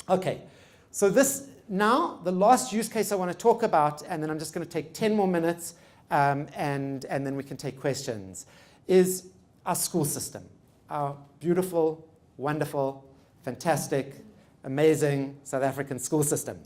Okay, so this now, the last use case I want to talk about, and then I'm just going to take 10 more minutes, and then we can take questions, is our school system. Our beautiful, wonderful, fantastic, amazing South African school system.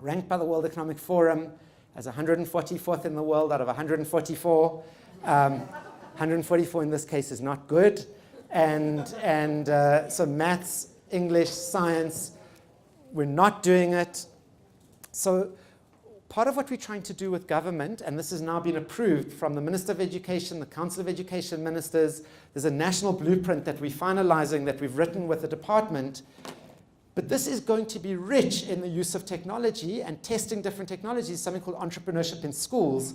Ranked by the World Economic Forum as 144th in the world out of 144. 144 in this case is not good. And so maths, English, science, we're not doing it. So part of what we're trying to do with government, and this has now been approved from the Minister of Education, the Council of Education Ministers, there's a national blueprint that we're finalizing that we've written with the department. But this is going to be rich in the use of technology and testing different technologies, something called entrepreneurship in schools,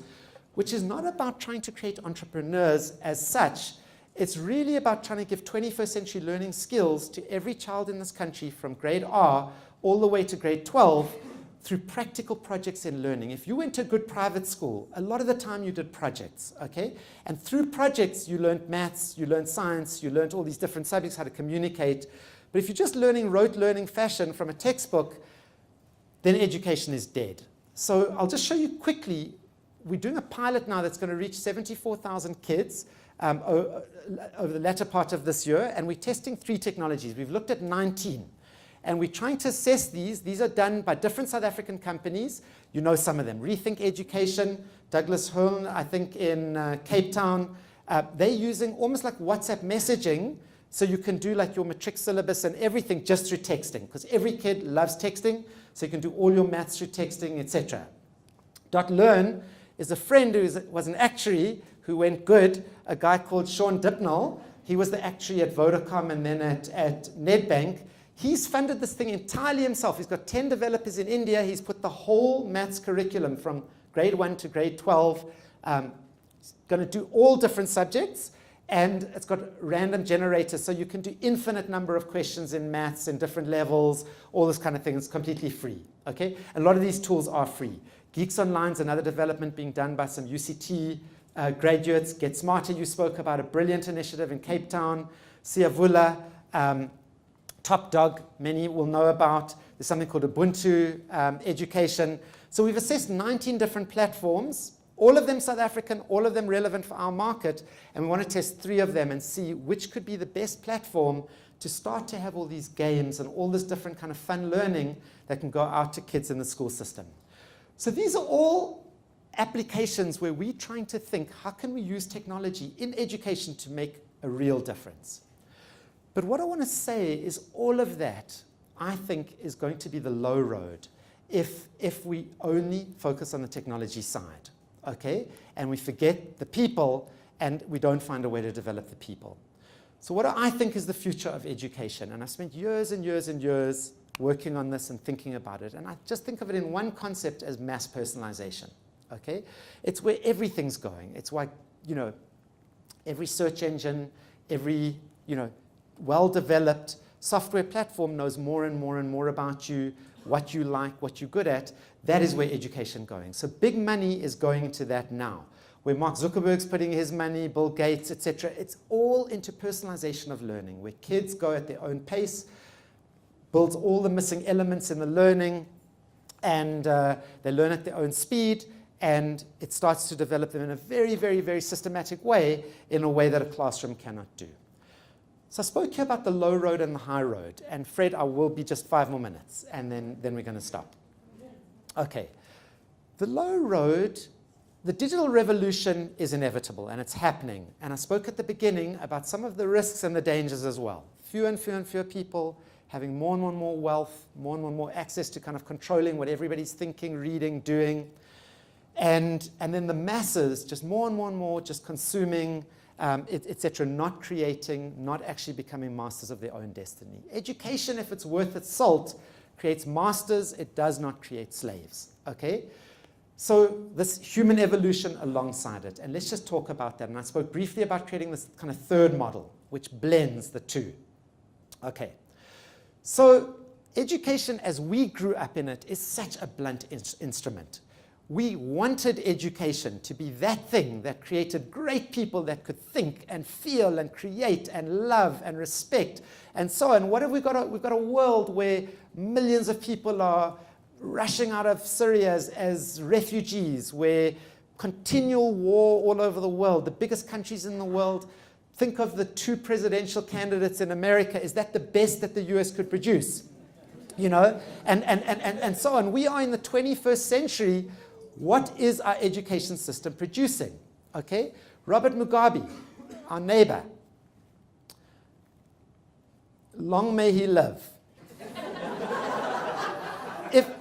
which is not about trying to create entrepreneurs as such. It's really about trying to give 21st century learning skills to every child in this country from grade R all the way to grade 12 through practical projects in learning. If you went to a good private school, a lot of the time you did projects, okay? And through projects, you learned maths, you learned science, you learned all these different subjects, how to communicate. But if you're just learning rote learning fashion from a textbook, then education is dead. So I'll just show you quickly. We're doing a pilot now that's going to reach 74,000 kids over the latter part of this year, and we're testing 3 technologies. We've looked at 19, and we're trying to assess these. These are done by different South African companies. You know some of them. Rethink Education, Douglas Huln, I think in Cape Town. They're using almost like WhatsApp messaging, so you can do like your matric syllabus and everything just through texting, because every kid loves texting, so you can do all your maths through texting, etc. Learn is a friend who was an actuary who went good, a guy called Sean Dipnall. He was the actuary at Vodacom and then at Nedbank. He's funded this thing entirely himself. He's got 10 developers in India. He's put the whole maths curriculum from grade 1 to grade 12, going to do all different subjects. And it's got random generators, so you can do infinite number of questions in maths in different levels, all this kind of thing. It's completely free, okay? A lot of these tools are free. Geeks Online is another development being done by some UCT graduates. Get Smarter, you spoke about, a brilliant initiative in Cape Town. Siyavula, Top Dog, many will know about. There's something called Ubuntu Education. So we've assessed 19 different platforms, all of them South African, all of them relevant for our market, and we want to test 3 of them and see which could be the best platform to start to have all these games and all this different kind of fun learning that can go out to kids in the school system. So these are all applications where we're trying to think, how can we use technology in education to make a real difference? But what I want to say is all of that, I think, is going to be the low road if we only focus on the technology side. Okay, and we forget the people, and we don't find a way to develop the people. So what I think is the future of education, and I spent years and years and years working on this and thinking about it, and I just think of it in one concept as mass personalization. Okay, it's where everything's going. It's why, you know, every search engine, every, you know, well-developed software platform knows more and more and more about you, what you like, what you're good at. That is where education is going. So big money is going into that now. Where Mark Zuckerberg's putting his money, Bill Gates, etc. It's all into personalization of learning, where kids go at their own pace, builds all the missing elements in the learning, and they learn at their own speed, and it starts to develop them in a very, very, very systematic way, in a way that a classroom cannot do. So I spoke here about the low road and the high road, and Fred, I will be just 5 more minutes, and then we're going to stop. Okay, the low road, the digital revolution is inevitable, and it's happening. And I spoke at the beginning about some of the risks and the dangers as well. Fewer and fewer and fewer people having more and more wealth, more and more access to kind of controlling what everybody's thinking, reading, doing. And then the masses, just more and more just consuming, etc., not creating, not actually becoming masters of their own destiny. Education, if it's worth its salt, creates masters, it does not create slaves, okay? So this human evolution alongside it, and let's just talk about that. And I spoke briefly about creating this kind of third model, which blends the two. Okay, so education as we grew up in it is such a blunt instrument. We wanted education to be that thing that created great people that could think and feel and create and love and respect and so on. What have we got? We've got a world where millions of people are rushing out of Syria as refugees, where continual war all over the world, the biggest countries in the world. Think of the 2 presidential candidates in America. Is that the best that the US could produce? You know, and so on. We are in the 21st century. What is our education system producing? Okay, Robert Mugabe, our neighbor. Long may he live.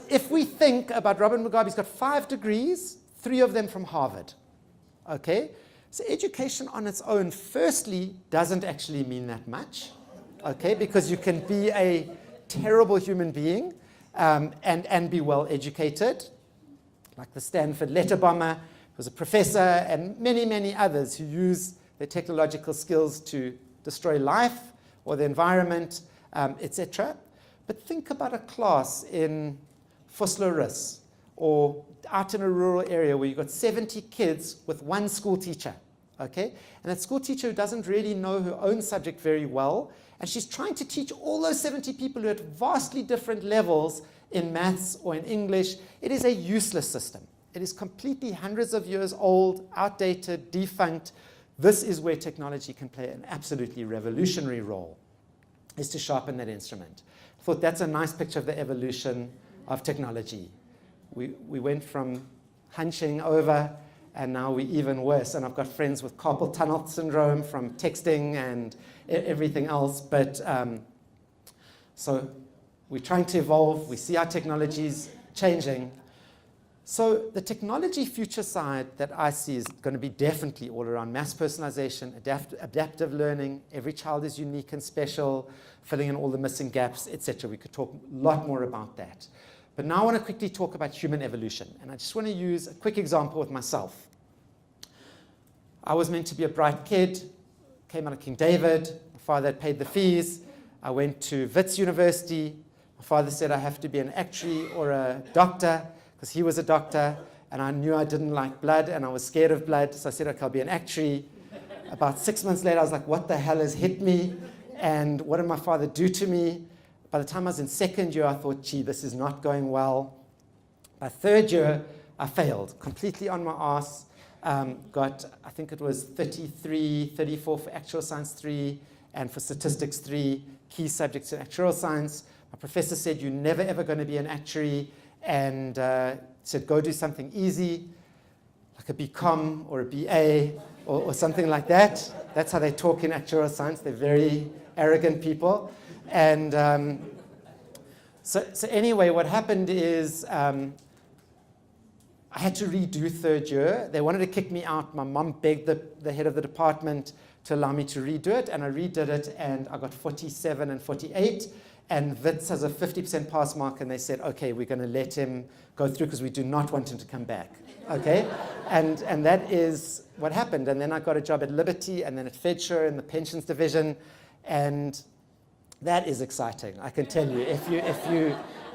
If we think about Robert Mugabe, he's got 5 degrees, 3 of them from Harvard. Okay, so education on its own, firstly, doesn't actually mean that much. Okay, because you can be a terrible human being and be well educated, like the Stanford letter bomber, who was a professor, and many, many others who use their technological skills to destroy life or the environment, etc. But think about a class in Vosloorus or out in a rural area where you've got 70 kids with 1 school teacher, okay? And that school teacher who doesn't really know her own subject very well, and she's trying to teach all those 70 people who are at vastly different levels in maths or in English. It is a useless system. It is completely hundreds of years old, outdated, defunct. This is where technology can play an absolutely revolutionary role, is to sharpen that instrument. I thought that's a nice picture of the evolution of technology. We went from hunching over, and now we're even worse. And I've got friends with carpal tunnel syndrome from texting and everything else. But so we're trying to evolve. We see our technologies changing. So the technology future side that I see is going to be definitely all around mass personalization, adaptive learning. Every child is unique and special, filling in all the missing gaps, etc. We could talk a lot more about that. But now I want to quickly talk about human evolution. And I just want to use a quick example with myself. I was meant to be a bright kid, came out of King David. My father had paid the fees. I went to Wits University. My father said I have to be an actuary or a doctor, because he was a doctor, and I knew I didn't like blood, and I was scared of blood, so I said, okay, I'll be an actuary. About 6 months later, I was like, what the hell has hit me, and what did my father do to me? By the time I was in 2nd year, I thought, gee, this is not going well. By 3rd year, I failed, completely on my arse. Got, I think it was 33, 34 for actual science 3, and for statistics 3, key subjects in actuarial science. My professor said, you're never ever going to be an actuary, and said, go do something easy, like a BCom or a BA or something like that. That's how they talk in actuarial science. They're very arrogant people. And so anyway, what happened is I had to redo 3rd year. They wanted to kick me out. My mom begged the head of the department to allow me to redo it, and I redid it, and I got 47 and 48. And Wits has a 50% pass mark, and they said, okay, we're going to let him go through because we do not want him to come back, okay? and that is what happened. And then I got a job at Liberty, and then at Fedshire in the pensions division, and that is exciting, I can tell you. If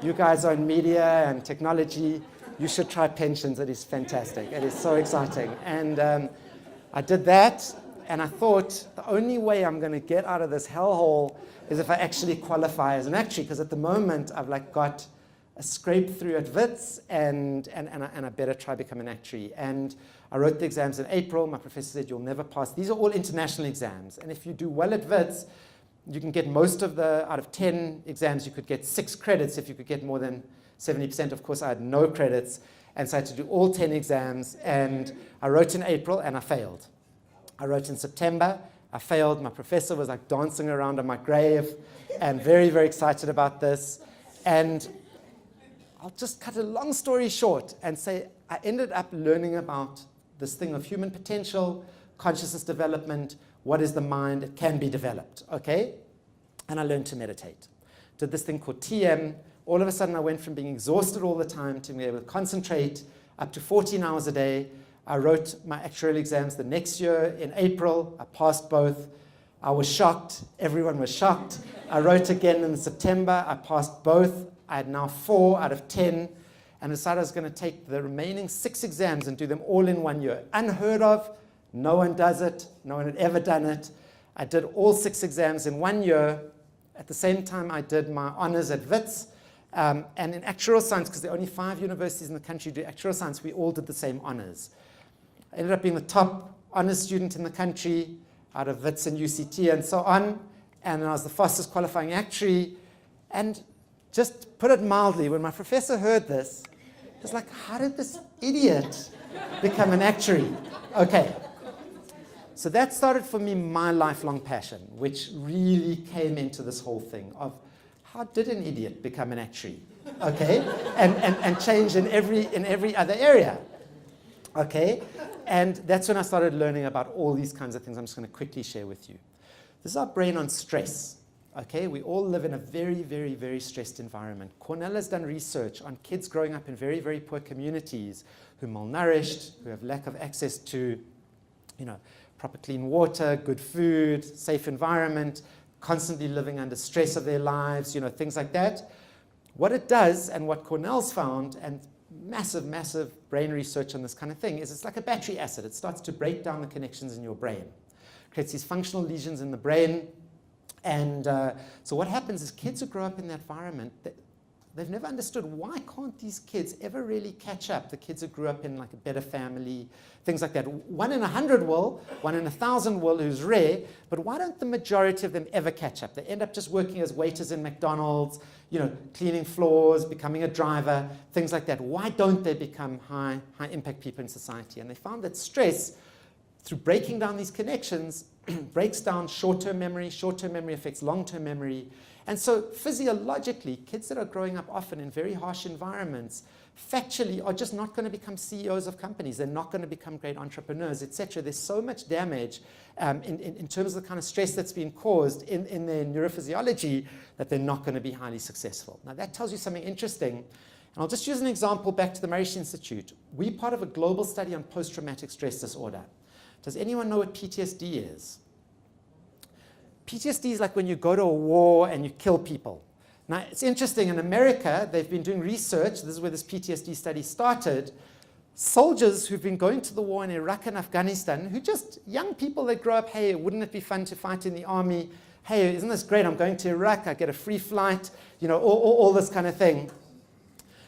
you guys are in media and technology, you should try pensions. It is fantastic. It is so exciting. And I did that, and I thought the only way I'm going to get out of this hellhole is if I actually qualify as an actuary, because at the moment I've like got a scrape through at Wits, and I better try become an actuary. And I wrote the exams in April. My professor said, you'll never pass. These are all international exams, and if you do well at Wits, you can get most of out of 10 exams, you could get 6 credits if you could get more than 70%. Of course, I had no credits, and so I had to do all 10 exams, and I wrote in April, and I failed. I wrote in September, I failed. My professor was like dancing around on my grave and very, very excited about this. And I'll just cut a long story short and say I ended up learning about this thing of human potential, consciousness development, what is the mind, it can be developed, okay? And I learned to meditate. Did this thing called TM. All of a sudden I went from being exhausted all the time to being able to concentrate up to 14 hours a day. I wrote my actuarial exams the next year in April. I passed both. I was shocked. Everyone was shocked. I wrote again in September. I passed both. I had now 4 out of 10. and decided I was going to take the remaining 6 exams and do them all in 1 year. Unheard of. No one does it. No one had ever done it. I did all 6 exams in 1 year. At the same time, I did my honors at Wits. And in actuarial science, because there are only 5 universities in the country who do actuarial science, we all did the same honors. I ended up being the top honors student in the country out of Wits and UCT and so on. And I was the fastest qualifying actuary. And just put it mildly, when my professor heard this, he was like, how did this idiot become an actuary? Okay. So that started for me my lifelong passion, which really came into this whole thing of how did an idiot become an actuary? Okay? and change in every other area. Okay? And that's when I started learning about all these kinds of things I'm just going to quickly share with you. This is our brain on stress. Okay, we all live in a very, very, very stressed environment. Cornell has done research on kids growing up in very, very poor communities who are malnourished, who have lack of access to, proper clean water, good food, safe environment, constantly living under stress of their lives, things like that. What it does, and what Cornell's found, and massive, massive brain research on this kind of thing, is it's like a battery acid. It starts to break down the connections in your brain. Creates these functional lesions in the brain. And so what happens is kids who grow up in that environment, they've never understood why can't these kids ever really catch up, the kids who grew up in like a better family, things like that. 1 in 100 will, 1 in 1,000 will, who's rare, but why don't the majority of them ever catch up? They end up just working as waiters in McDonald's, cleaning floors, becoming a driver, things like that. Why don't they become high impact people in society? And they found that stress, through breaking down these connections, breaks down short-term memory affects long-term memory. And so physiologically, kids that are growing up often in very harsh environments factually are just not going to become CEOs of companies. They're not going to become great entrepreneurs, etc. There's so much damage in terms of the kind of stress that's been caused in their neurophysiology that they're not going to be highly successful. Now that tells you something interesting. And I'll just use an example back to the Moorish Institute. We're part of a global study on post-traumatic stress disorder. Does anyone know what PTSD is? PTSD is like when you go to a war and you kill people. Now, it's interesting. In America, they've been doing research. This is where this PTSD study started. Soldiers who've been going to the war in Iraq and Afghanistan, who just young people that grow up, hey, wouldn't it be fun to fight in the army? Hey, isn't this great? I'm going to Iraq. I get a free flight, all this kind of thing.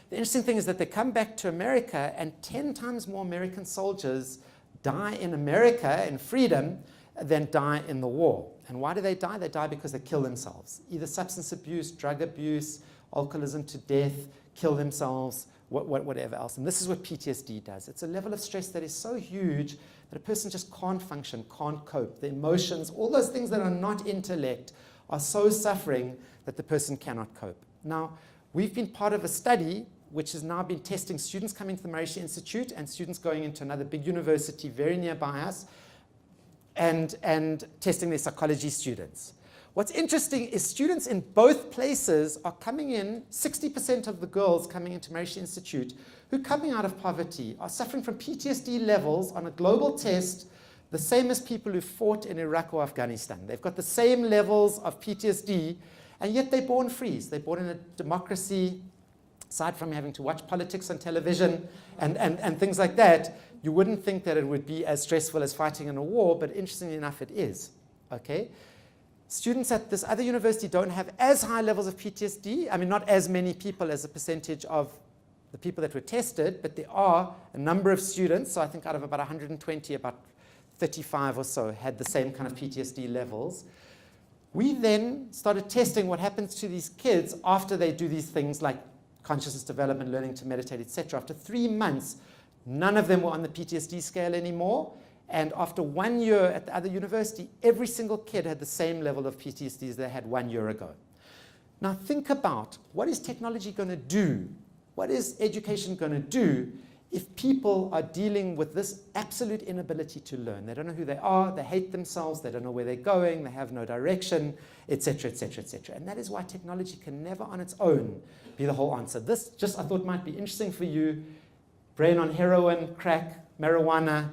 The interesting thing is that they come back to America and 10 times more American soldiers die in America in freedom than die in the war. And why do they die? They die because they kill themselves. Either substance abuse, drug abuse, alcoholism to death, kill themselves, whatever else. And this is what PTSD does. It's a level of stress that is so huge that a person just can't function, can't cope. The emotions, all those things that are not intellect are so suffering that the person cannot cope. Now, we've been part of a study which has now been testing students coming to the Moorish Institute and students going into another big university very nearby us and testing their psychology students. What's interesting is students in both places are coming in, 60% of the girls coming into Moorish Institute who coming out of poverty are suffering from PTSD levels on a global test the same as people who fought in Iraq or Afghanistan. They've got the same levels of PTSD, and yet they're born free. They're born in a democracy. Aside from having to watch politics on television and things like that, you wouldn't think that it would be as stressful as fighting in a war, but interestingly enough, it is. Okay? Students at this other university don't have as high levels of PTSD. I mean, not as many people as a percentage of the people that were tested, but there are a number of students. So I think out of about 120, about 35 or so had the same kind of PTSD levels. We then started testing what happens to these kids after they do these things like consciousness development, learning to meditate, etc. After 3 months, none of them were on the PTSD scale anymore. And after 1 year at the other university, every single kid had the same level of PTSD as they had 1 year ago. Now think about, what is technology going to do? What is education going to do if people are dealing with this absolute inability to learn? They don't know who they are, they hate themselves, they don't know where they're going, they have no direction, etc., etc., etc. And that is why technology can never on its own be the whole answer. This just I thought might be interesting for you. Brain on heroin, crack, marijuana.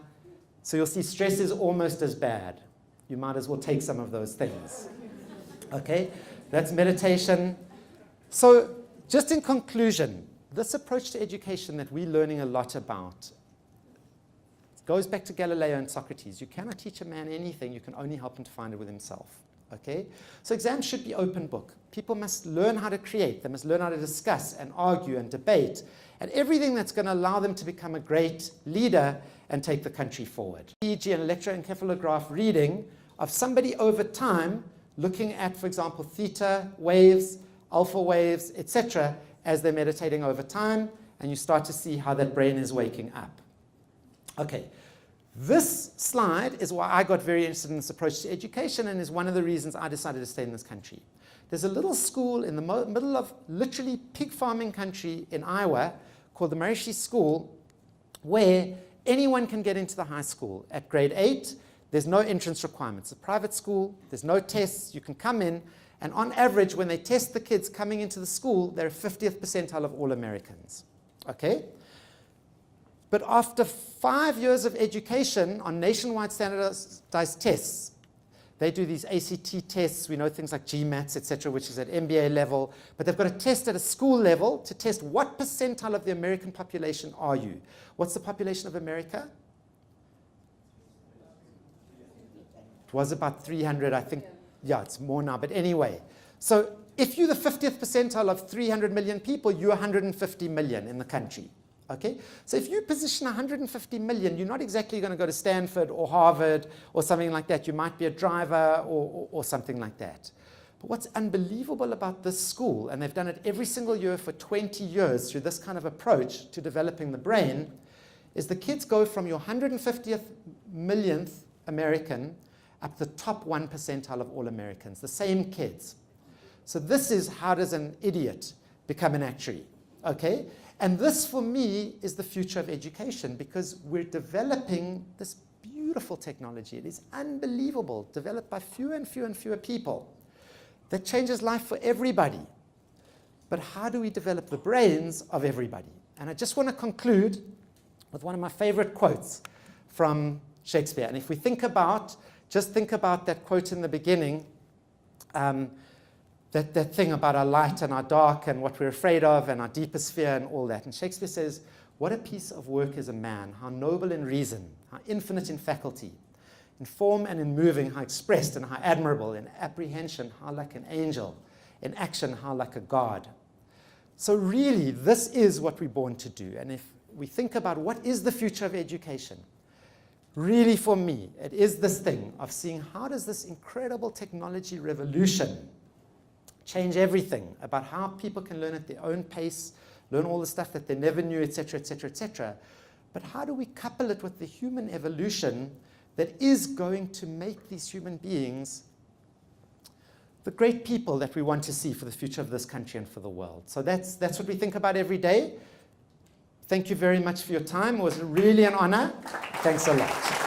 So you'll see stress is almost as bad. You might as well take some of those things. Okay? That's meditation. So just in conclusion, this approach to education that we're learning a lot about goes back to Galileo and Socrates. You cannot teach a man anything, you can only help him to find it with himself. Okay? So exams should be open book. People must learn how to create, they must learn how to discuss and argue and debate, and everything that's going to allow them to become a great leader and take the country forward. EEG and electroencephalograph reading of somebody over time looking at, for example, theta waves, alpha waves, etc., as they're meditating over time, and you start to see how that brain is waking up. Okay, this slide is why I got very interested in this approach to education and is one of the reasons I decided to stay in this country. There's a little school in the middle of literally pig farming country in Iowa called the Marishi School, where anyone can get into the high school. At grade 8, there's no entrance requirements. It's a private school, there's no tests, you can come in, and on average, when they test the kids coming into the school, they're 50th percentile of all Americans. Okay? But after 5 years of education on nationwide standardized tests, they do these ACT tests, we know things like GMATs, etc., which is at MBA level, but they've got a test at a school level to test what percentile of the American population are you. What's the population of America? It was about 300, I think. Yeah, it's more now, but anyway. So if you're the 50th percentile of 300 million people, you're 150 million in the country. Okay? So if you position 150 million, you're not exactly going to go to Stanford or Harvard or something like that. You might be a driver or something like that. But what's unbelievable about this school, and they've done it every single year for 20 years through this kind of approach to developing the brain, is the kids go from your 150th millionth American up the top 1 percentile of all Americans, the same kids. So this is how does an idiot become an actuary, okay? And this, for me, is the future of education because we're developing this beautiful technology. It is unbelievable, developed by fewer and fewer and fewer people that changes life for everybody. But how do we develop the brains of everybody? And I just want to conclude with one of my favorite quotes from Shakespeare. And if we think about, just think about that quote in the beginning, that thing about our light and our dark and what we're afraid of and our deepest fear and all that. And Shakespeare says, what a piece of work is a man, how noble in reason, how infinite in faculty, in form and in moving, how expressed and how admirable, in apprehension, how like an angel, in action, how like a god. So really, this is what we're born to do. And if we think about what is the future of education, really for me, it is this thing of seeing how does this incredible technology revolution change everything about how people can learn at their own pace, learn all the stuff that they never knew, etc., etc., etc. But how do we couple it with the human evolution that is going to make these human beings the great people that we want to see for the future of this country and for the world? So that's what we think about every day. Thank you very much for your time. It was really an honor. Thanks a lot.